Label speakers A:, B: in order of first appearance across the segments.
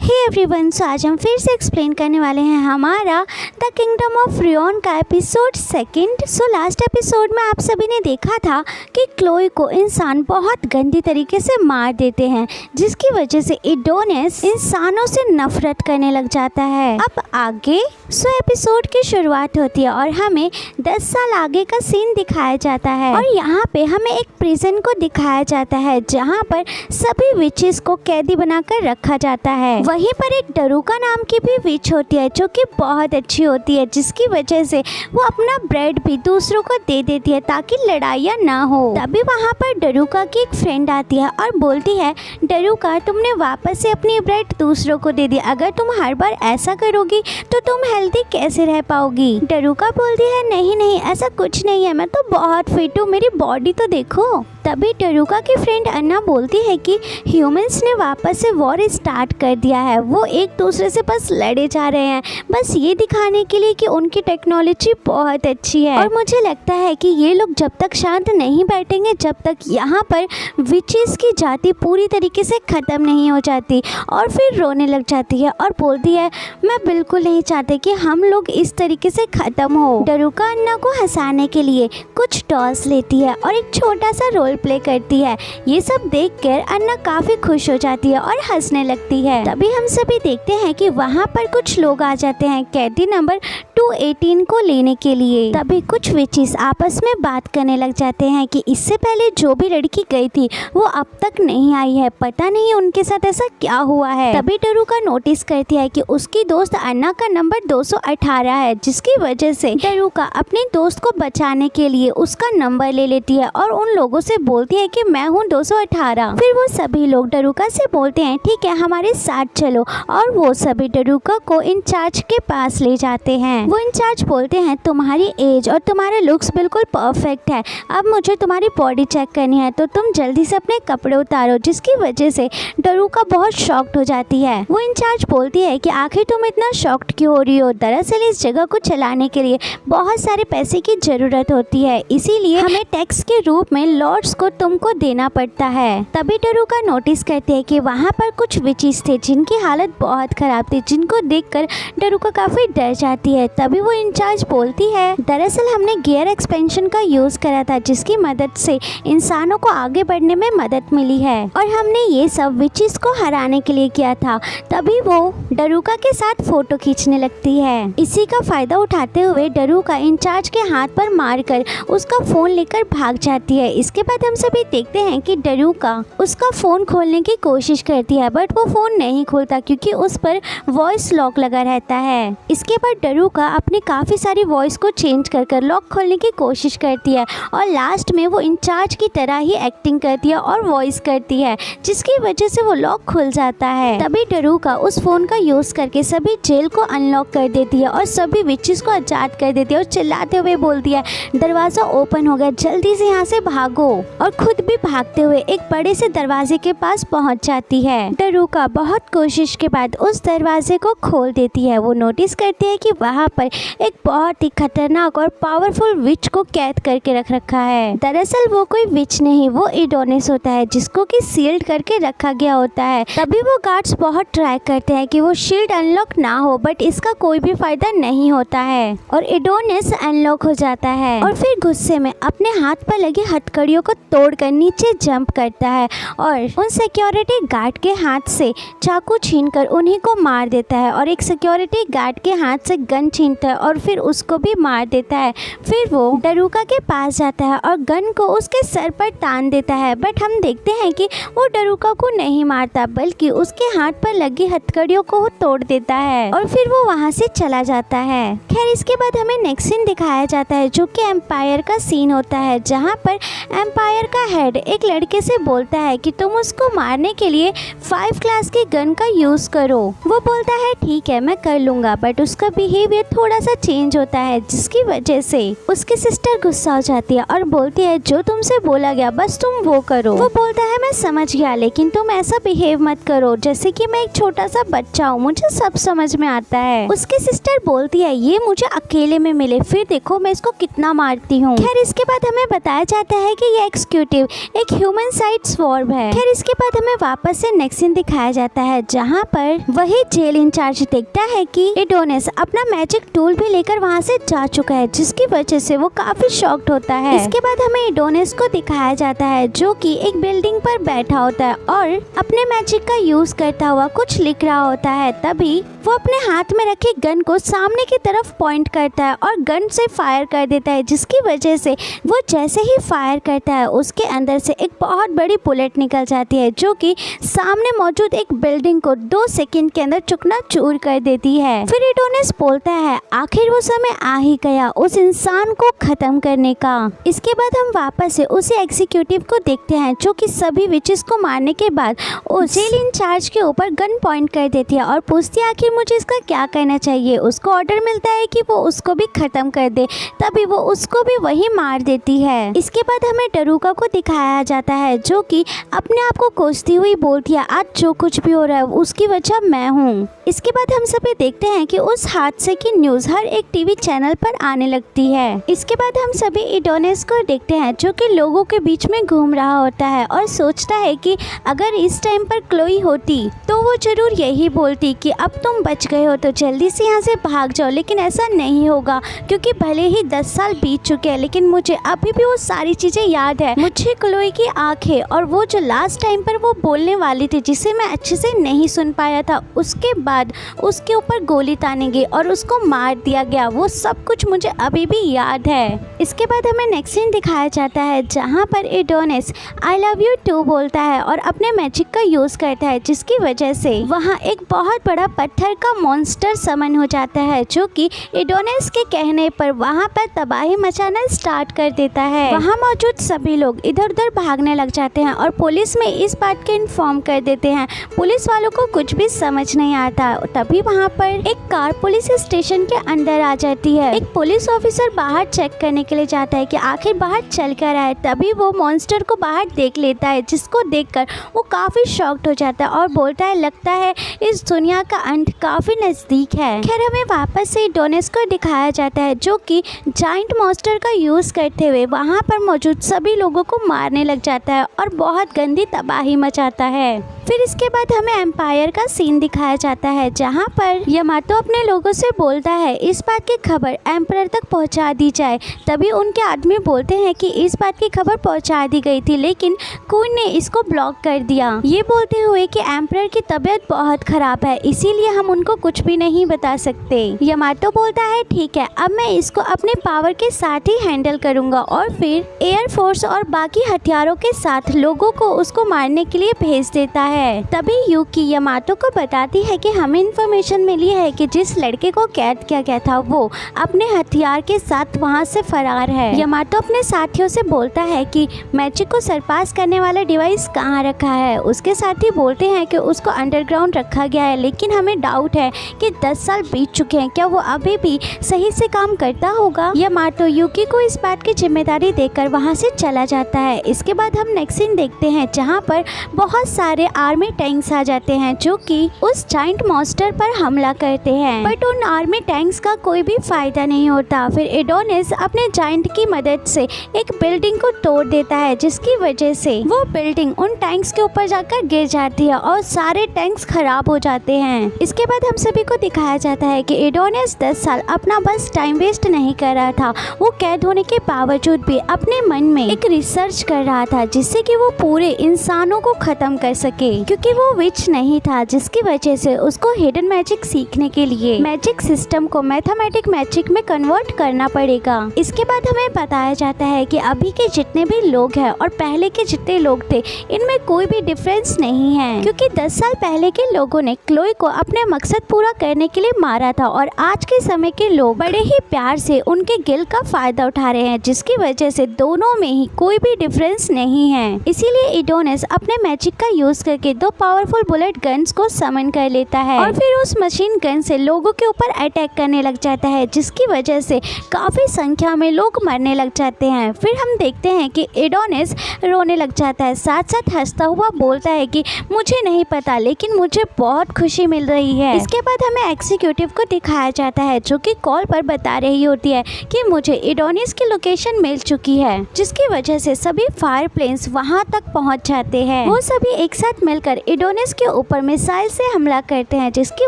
A: Hey everyone, सो आज हम फिर से एक्सप्लेन करने वाले हैं हमारा द किंगडम ऑफ रियोन का episode second. So last episode में आप सभी ने देखा था कि क्लोई को इंसान बहुत गंदी तरीके से मार देते हैं, जिसकी वजह से एडोनिस इंसानों से नफरत करने लग जाता है। अब आगे एपिसोड की शुरुआत होती है और हमें 10 साल आगे का सीन दिखाया जाता है और यहाँ पे हमें एक प्रिजन को दिखाया जाता है जहाँ पर सभी विचेस को कैदी बनाकर रखा जाता है। वहीं पर एक डरूका नाम की भी विच होती है जो कि बहुत अच्छी होती है, जिसकी वजह से वो अपना ब्रेड भी दूसरों को दे देती है ताकि लड़ाइयाँ ना हो। तभी वहाँ पर डरूका की एक फ्रेंड आती है और बोलती है, डरूका तुमने वापस से अपनी ब्रेड दूसरों को दे दी, अगर तुम हर बार ऐसा करोगी तो तुम हेल्दी कैसे रह पाओगी। डरूका बोलती है, नहीं नहीं ऐसा कुछ नहीं है, मैं तो बहुत फिट हूँ, मेरी बॉडी तो देखो। तभी डरूका की फ्रेंड अन्ना बोलती है कि ह्यूमंस ने वापस से वॉर स्टार्ट कर दिया है, वो एक दूसरे से बस लड़े जा रहे हैं, बस ये दिखाने के लिए कि उनकी टेक्नोलॉजी बहुत अच्छी है। और मुझे लगता है कि ये लोग जब तक शांत नहीं बैठेंगे जब तक यहाँ पर विचेस की जाति पूरी तरीके से ख़त्म नहीं हो जाती। और फिर रोने लग जाती है और बोलती है, मैं बिल्कुल नहीं चाहती कि हम लोग इस तरीके से ख़त्म हो। डरूका अन्ना को हंसाने के लिए कुछ टॉस लेती है और एक छोटा सा रोल प्ले करती है। ये सब देखकर अन्ना काफी खुश हो जाती है और हंसने लगती है। तभी हम सभी देखते हैं कि वहाँ पर कुछ लोग आ जाते हैं कैदी नंबर 218 को लेने के लिए। तभी कुछ विचेस आपस में बात करने लग जाते हैं कि इससे पहले जो भी लड़की गई थी वो अब तक नहीं आई है, पता नहीं उनके साथ ऐसा क्या हुआ है। तभी डरूका नोटिस करती है कि उसकी दोस्त अन्ना का नंबर 218 है, जिसकी वजह से डरूका अपने दोस्त को बचाने के लिए उसका नंबर ले लेती है और उन लोगों से बोलती है कि मैं हूँ 218। फिर वो सभी लोग डरूका से बोलते हैं, ठीक है हमारे साथ चलो, और वो सभी डरूका को इंचार्ज के पास ले जाते हैं। वो इंचार्ज बोलते हैं, तुम्हारी एज और तुम्हारे लुक्स बिल्कुल परफेक्ट है, अब मुझे तुम्हारी बॉडी चेक करनी है, तो तुम जल्दी से अपने कपड़े उतारो। जिसकी वजह से डरूका बहुत शॉक्ड हो जाती है। वो इंचार्ज बोलती है कि आखिर तुम इतना शॉक्ड क्यों हो रही हो, दरअसल इस जगह को चलाने के लिए बहुत सारे पैसे की जरूरत होती है, इसीलिए हमें टैक्स के रूप में लॉर्ड्स को तुमको देना पड़ता है। तभी डरूका नोटिस करते हैं कि वहाँ पर कुछ विचेस थे जिनकी हालत बहुत खराब थी, जिनको देखकर डरूका काफी डर जाती है। तभी वो इंचार्ज बोलती है, दरअसल हमने गियर एक्सपेंशन का यूज करा था, जिसकी मदद से इंसानों को आगे बढ़ने में मदद मिली है और हमने ये सब विचेस को हराने के लिए किया था। तभी वो डरूका के साथ फोटो खींचने लगती है। इसी का फायदा उठाते हुए डरूका इंचार्ज के हाथ पर मारकर उसका फोन लेकर भाग जाती है। इसके बाद हम सभी देखते हैं कि डरूका उसका फोन खोलने की कोशिश करती है, बट वो फोन नहीं खुलता क्योंकि उस पर वॉइस लॉक लगा रहता है। इसके बाद डरूका अपनी काफी सारी वॉइस को चेंज कर लॉक खोलने की कोशिश करती है और लास्ट में वो इंचार्ज की तरह ही एक्टिंग करती है और वॉइस करती है, जिसकी वजह से वो लॉक खुल जाता है। तभी डरूका उस फोन का यूज करके सभी जेल को अनलॉक कर देती है और सभी विचेस को आजाद कर देती है और चिल्लाते हुए बोलती है, दरवाजा ओपन हो गया, जल्दी से यहाँ से भागो। और खुद भी भागते हुए एक बड़े से दरवाजे के पास पहुंच जाती है। डरूका बहुत कोशिश के बाद उस दरवाजे को खोल देती है। वो नोटिस करती है कि वहाँ पर एक बहुत ही खतरनाक और पावरफुल विच को कैद करके रख रखा है। दरअसल वो कोई विच नहीं, वो एडोनिस होता है जिसको कि सील्ड करके रखा गया होता है। तभी वो गार्ड्स बहुत ट्राई करते हैं कि वो शील्ड अनलॉक ना हो, बट इसका कोई भी फायदा नहीं होता है और एडोनिस अनलॉक हो जाता है और फिर गुस्से में अपने हाथ पर लगी हथकड़ियों को तोड़कर नीचे जंप करता है और उन सिक्योरिटी गार्ड के हाथ से चाकू छीनकर उन्हीं को मार देता है और एक सिक्योरिटी गार्ड के हाथ से गन छीनता है और फिर उसको भी मार देता है। फिर वो डरूका के पास जाता है और गन को उसके सर पर तान देता है, बट हम देखते हैं कि वो डरूका को नहीं मारता बल्कि उसके हाथ पर लगी हथकड़ियों को तोड़ देता है और फिर वो वहाँ से चला जाता है। खैर इसके बाद हमें नेक्स्ट सीन दिखाया जाता है जो कि एम्पायर का सीन होता है, जहाँ पर एम्पायर का हेड एक लड़के से बोलता है कि तुम उसको मारने के लिए 5 क्लास की गन का यूज करो। वो बोलता है ठीक है मैं कर लूंगा, बट उसका बिहेवियर थोड़ा सा चेंज होता है, जिसकी वजह से उसकी सिस्टर गुस्सा हो जाती है और बोलती है जो तुमसे बोला गया बस तुम वो करो। वो बोलता है मैं समझ गया, लेकिन तुम ऐसा बिहेव मत करो जैसे कि मैं एक छोटा सा बच्चा हूँ, मुझे सब समझ में आता है। उसकी सिस्टर बोलती है ये मुझे अकेले में मिले, फिर देखो मैं इसको कितना मारती हूँ। खैर इसके बाद हमें बताया जाता है कि ये एग्जीक्यूटिव एक ह्यूमन साइड स्वॉर्ब है। खैर इसके बाद हमें वापस से नेक्स्ट सीन दिखाया जाता है जहाँ पर वही जेल इंचार्ज देखता है कि एडोनिस अपना मैजिक टूल भी लेकर वहाँ से जा चुका है, जिसकी वजह से वो काफी शॉक्ड होता है। इसके बाद हमें एडोनिस को दिखाया जाता है जो कि एक बिल्डिंग पर बैठा होता है और अपने मैजिक का यूज करता हुआ कुछ लिख रहा होता है। तभी वो अपने हाथ में रखे गन को सामने की तरफ पॉइंट करता है और गन से फायर कर देता है, जिसकी वजह से वो जैसे ही फायर करता है उसके अंदर से एक बहुत बड़ी बुलेट निकल जाती है जो कि सामने मौजूद एक बिल्डिंग को 2 सेकंड के अंदर चूर कर देती है। फिर एडोनिस बोलता है आखिर वो समय आ ही गया उस इंसान को खत्म करने का। इसके बाद हम वापस से उसी एग्जीक्यूटिव को देखते हैं जो कि सभी विचेस को मारने के बाद उस जेल इंचार्ज के ऊपर गन पॉइंट कर देती है और पूछती है आखिर मुझे इसका क्या करना चाहिए। उसको ऑर्डर मिलता है कि वो उसको भी खत्म कर दे, तभी वो उसको भी वही मार देती है। इसके बाद हमें डरूका को दिखाया जाता है जो कि अपने आप को कोसती हुई बोलती है आज जो कुछ भी हो रहा है उसकी वजह मैं हूँ। इसके बाद हम सभी देखते हैं कि उस हादसे की न्यूज हर एक टीवी चैनल पर आने लगती है। इसके बाद हम सभी एडोनिस को देखते हैं जो कि लोगों के बीच में घूम रहा होता है और सोचता है कि अगर इस टाइम पर क्लोई होती तो वो जरूर यही बोलती कि अब तुम बच गए हो तो जल्दी से यहाँ से भाग जाओ, लेकिन ऐसा नहीं होगा क्योंकि भले ही 10 साल बीत चुके हैं लेकिन मुझे अभी भी वो सारी चीजें याद है। मुझे क्लोई की आंखें और वो जो लास्ट टाइम पर वो बोलने वाली थी जिसे मैं अच्छे से नहीं सुन पाया था, उसके बाद उसके ऊपर गोली तानी गई और उसको मार दिया गया, वो सब कुछ मुझे अभी भी याद है। इसके बाद हमें नेक्स्ट सीन दिखाया जाता है जहाँ पर Adonis I love you too बोलता है और अपने मैजिक का यूज करता है, जिसकी वजह से वहाँ एक बहुत बड़ा पत्थर का मॉन्स्टर समन हो जाता है जो कि एडोनिस के कहने पर वहाँ पर तबाही मचाना स्टार्ट कर देता है। वहाँ मौजूद सभी लोग इधर उधर भागने लग जाते हैं और पुलिस में इस बात के इन्फॉर्म कर देते हैं। पुलिस वालों को कुछ भी समझ नहीं आता। तभी वहाँ पर एक कार पुलिस स्टेशन के अंदर आ जाती है। एक पुलिस ऑफिसर बाहर चेक करने के लिए जाता है कि आखिर बाहर चल कर आए। तभी वो मॉन्स्टर को बाहर देख लेता है, जिसको देखकर वो काफी शॉक्ड हो जाता है और बोलता है लगता है इस दुनिया का अंत काफी नजदीक है। खैर हमें वापस से एडोनिस को दिखाया जाता है जो कि जाइंट मॉन्स्टर का यूज करते हुए वहाँ पर मौजूद सभी लोगों को मारने लग जाता है और बहुत गंदी तबाही मचाता है। फिर इसके बाद हमें एम्पायर का सीन दिखाया जाता है जहाँ पर यामातो अपने लोगों से बोलता है इस बात की खबर एम्पायर तक पहुँचा दी जाए। तभी उनके आदमी बोलते हैं कि इस बात की खबर पहुँचा दी गई थी लेकिन क्वीन ने इसको ब्लॉक कर दिया, ये बोलते हुए कि एम्पायर की तबीयत बहुत खराब है इसीलिए हम उनको कुछ भी नहीं बता सकते। यामातो बोलता है ठीक है, अब मैं इसको अपने पावर के साथ ही हैंडल करूंगा और फिर एयरफोर्स और बाकी हथियारों के साथ लोगों को उसको मारने के लिए भेज देता है। तभी यूकी यामातो को बताती है कि हमें इन्फॉर्मेशन मिली है कि जिस लड़के को कैद किया गया था वो अपने हथियार के साथ वहाँ से फरार है। यामातो अपने साथियों से बोलता है कि मैजिक को सरपास करने वाला डिवाइस कहाँ रखा है। उसके साथी बोलते हैं कि उसको अंडरग्राउंड रखा गया है लेकिन हमें डाउट है कि 10 साल बीत चुके हैं, क्या वो अभी भी सही से काम करता होगा। यामातो यूकी को इस बात की जिम्मेदारी देकर वहाँ से चला जाता है। इसके बाद हम नेक्स्ट सीन देखते हैं जहाँ पर बहुत सारे आर्मी टैंक्स आ जाते हैं जो कि उस जाइंट मॉन्स्टर पर हमला करते हैं, बट उन आर्मी टैंक्स का कोई भी फायदा नहीं होता। फिर एडोनिस अपने जाइंट की मदद से एक बिल्डिंग को तोड़ देता है, जिसकी वजह से वो बिल्डिंग उन टैंक्स के ऊपर जाकर गिर जाती है और सारे टैंक्स खराब हो जाते हैं। इसके बाद हम सभी को दिखाया जाता है कि एडोनिस 10 साल अपना बस टाइम वेस्ट नहीं कर रहा था, वो कैद होने के बावजूद भी अपने मन में एक रिसर्च कर रहा था जिससे कि वो पूरे इंसानों को खत्म कर सके, क्योंकि वो विच नहीं था, जिसकी वजह से उसको हिडन मैजिक सीखने के लिए मैजिक सिस्टम को मैथमेटिक मैजिक में कन्वर्ट करना पड़ेगा। इसके बाद हमें बताया जाता है कि अभी के जितने भी लोग हैं और पहले के जितने लोग थे इनमें कोई भी डिफरेंस नहीं है, क्योंकि 10 साल पहले के लोगों ने क्लोई को अपने मकसद पूरा करने के लिए मारा था और आज के समय के लोग बड़े ही प्यार से उनके गिल का फायदा उठा रहे हैं, जिसकी वजह से दोनों में ही कोई भी डिफरेंस नहीं है। इसीलिए एडोनिस अपने मैजिक का यूज करके 2 पावरफुल बुलेट गन्स को समन कर लेता है और फिर उस मशीन गन से लोगों के ऊपर अटैक करने लग जाता है, जिसकी वजह से काफी संख्या में लोग मरने लग जाते हैं। फिर हम देखते हैं कि एडोनिस रोने लग जाता है, साथ साथ हंसता हुआ बोलता है कि मुझे नहीं पता लेकिन मुझे बहुत खुशी मिल रही है। इसके बाद हमें एग्जीक्यूटिव को दिखाया जाता है जो कि कॉल पर बता रही होती है कि मुझे एडोनिस की लोकेशन मिल चुकी है, जिसकी वजह वजह से सभी फायर प्लेन्स वहाँ तक पहुँच जाते हैं। वो सभी एक साथ मिलकर एडोनिस के ऊपर मिसाइल से हमला करते हैं, जिसकी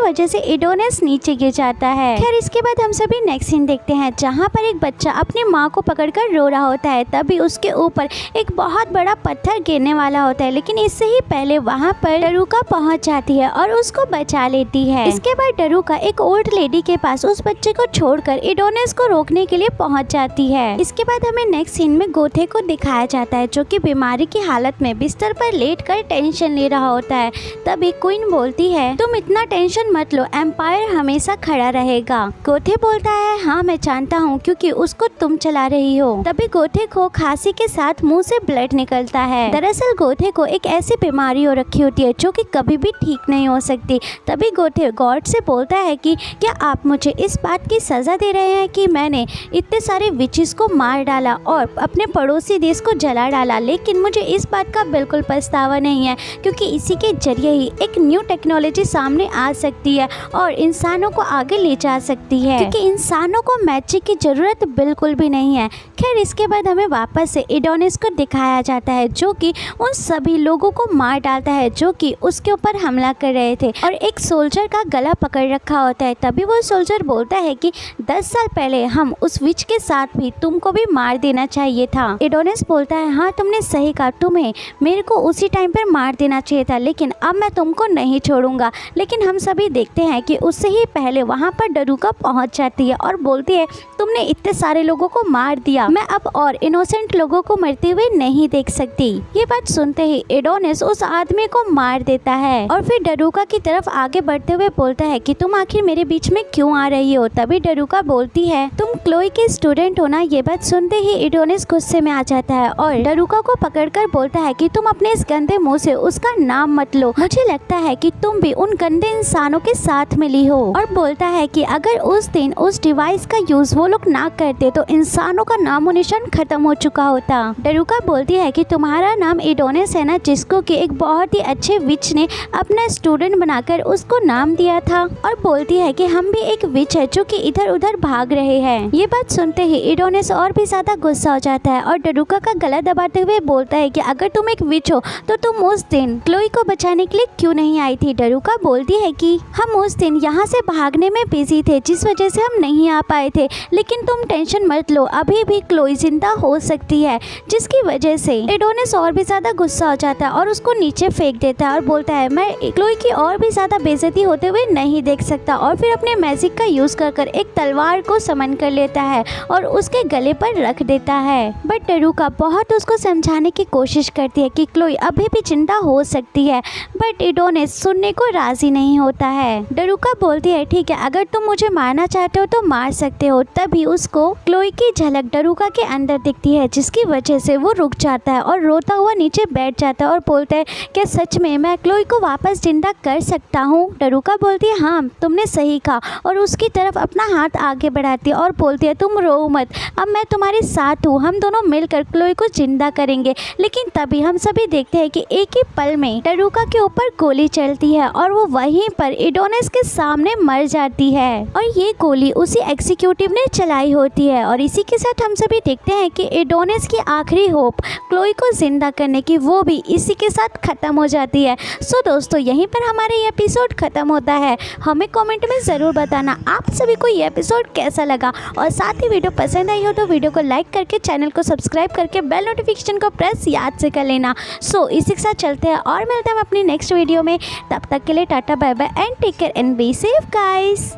A: वजह से एडोनिस नीचे गिर जाता है। खैर इसके बाद हम सभी नेक्स्ट सीन देखते हैं, जहाँ पर एक बच्चा अपनी माँ को पकड़कर रो रहा होता है। तभी उसके ऊपर एक बहुत बड़ा पत्थर गिरने वाला होता है, लेकिन इससे ही पहले वहाँ पर डरूका पहुँच जाती है और उसको बचा लेती है। इसके बाद डरूका एक ओल्ड लेडी के पास उस बच्चे को छोड़कर एडोनिस को रोकने के लिए पहुँच जाती है। इसके बाद हमें नेक्स्ट सीन में गोथे को दिखाया जाता है, जो कि बीमारी की हालत में बिस्तर पर लेटकर टेंशन ले रहा होता है। तभी क्वीन बोलती है, तुम इतना टेंशन मत लो, एम्पायर हमेशा खड़ा रहेगा। गोथे बोलता है, हाँ मैं जानता हूँ, क्योंकि उसको तुम चला रही हो। तभी गोथे को खांसी के साथ मुंह से ब्लड निकलता है। दरअसल गोथे को एक ऐसी बीमारी हो रखी होती है जो कि कभी भी ठीक नहीं हो सकती। तभी गोथे गॉड से बोलता है कि क्या आप मुझे इस बात की सजा दे रहे हैं कि मैंने इतने सारे विचेस को मार डाला और अपने पड़ोसी देश को जला डाला, लेकिन मुझे इस बात का बिल्कुल पछतावा नहीं है, क्योंकि इसी के जरिए ही एक न्यू टेक्नोलॉजी सामने आ सकती है और इंसानों को आगे ले जा सकती है, क्योंकि इंसानों को मैजिक की जरूरत बिल्कुल भी नहीं है। खैर इसके बाद हमें वापस से एडोनिस को दिखाया जाता है, जो कि उन सभी लोगों को मार डालता है जो कि उसके ऊपर हमला कर रहे थे, और एक सोल्जर का गला पकड़ रखा होता है। तभी वो सोल्जर बोलता है कि 10 साल पहले हम उस विच के साथ भी तुमको भी मार देना चाहिए था। एडोनिस बोलता है, हाँ तुमने सही कहा, तुम्हें मेरे को उसी टाइम पर मार देना चाहिए था, लेकिन अब मैं तुमको नहीं छोड़ूंगा। लेकिन हम सभी देखते हैं कि उससे ही पहले वहाँ पर डरूका पहुँच जाती है और बोलती है, तुमने इतने सारे लोगों को मार दिया, मैं अब और इनोसेंट लोगों को मरते हुए नहीं देख सकती। ये बात सुनते ही एडोनिस उस आदमी को मार देता है और फिर डरूका की तरफ आगे बढ़ते हुए बोलता है कि तुम आखिर मेरे बीच में क्यों आ रही हो। तभी डरूका बोलती है, तुम क्लोई के स्टूडेंट हो ना। ये बात सुनते ही एडोनिस गुस्से में आ जाता है और डरूका को पकड़कर बोलता है कि तुम अपने इस गंदे मुंह से उसका नाम मत लो, मुझे लगता है कि तुम भी उन गंदे इंसानों के साथ मिली हो। और बोलता है कि अगर उस दिन उस डिवाइस का यूज वो लोग ना करते तो इंसानों का नामो निशान खत्म हो चुका होता। डरूका बोलती है कि तुम्हारा नाम एडोनिस है ना, जिसको कि एक बहुत ही अच्छे विच ने अपना स्टूडेंट बनाकर उसको नाम दिया था। और बोलती है कि हम भी एक विच है जो कि इधर उधर भाग रहे हैं। ये बात सुनते ही एडोनिस और भी ज्यादा गुस्सा हो जाता है और डरूका का गला दबाते हुए बोलता है कि अगर तुम एक विच हो तो तुम उस दिन क्लोई को बचाने के लिए क्यों नहीं आई थी। डरूका बोलती है कि हम उस दिन यहाँ से भागने में बिजी थे, जिस वजह से हम नहीं आ पाए थे, लेकिन तुम टेंशन मत लो, अभी भी क्लोई जिंदा हो सकती है। जिसकी वजह से एडोनिस और भी ज्यादा गुस्सा हो जाता है और उसको नीचे फेंक देता है और बोलता है, मैं क्लोई की और भी ज्यादा बेइज्जती होते हुए नहीं देख सकता। और फिर अपने मैजिक का यूज कर एक तलवार को समन कर लेता है और उसके गले पर रख देता है। बट डरूका बहुत उसको समझाने की कोशिश करती है कि क्लोई अभी भी जिंदा हो सकती है, बट एडोनिस सुनने को राजी नहीं होता है। डरूका बोलती है, ठीक है, अगर तुम मुझे मारना चाहते हो तो मार सकते हो। तभी उसको क्लोई की झलक डरूका के अंदर दिखती है, जिसकी वजह से वो रुक जाता है और रोता हुआ नीचे बैठ जाता है और बोलता है, क्या सच में मैं क्लोई को वापस जिंदा कर सकता हूँ। डरूका बोलती है, हाँ तुमने सही कहा, और उसकी तरफ अपना हाथ आगे बढ़ाती है और बोलती है, तुम रो मत, अब मैं तुम्हारे साथ हूँ, हम दोनों मिलकर क्लोई को जिंदा करेंगे। लेकिन तभी हम सभी देखते हैं कि एक ही पल में डरूका के ऊपर गोली चलती है और वो वहीं पर एडोनिस के सामने मर जाती है, और ये गोली उसी एग्जीक्यूटिव ने चलाई होती है। और इसी के साथ हम सभी देखते हैं कि एडोनिस की आखिरी होप क्लोई को जिंदा करने की, वो भी इसी के साथ खत्म हो जाती है। सो दोस्तों, यहीं पर हमारा ये एपिसोड खत्म होता है। हमें कमेंट में ज़रूर बताना आप सभी को ये एपिसोड कैसा लगा, और साथ ही वीडियो पसंद आई हो तो वीडियो को लाइक करके चैनल को सब्सक्राइब करके बेल नोटिफिकेशन को प्रेस याद से कर लेना। सो इसी के साथ चलते हैं और मिलते हैं अपनी नेक्स्ट वीडियो में। तब तक के लिए tata bye bye and take care and be safe guys.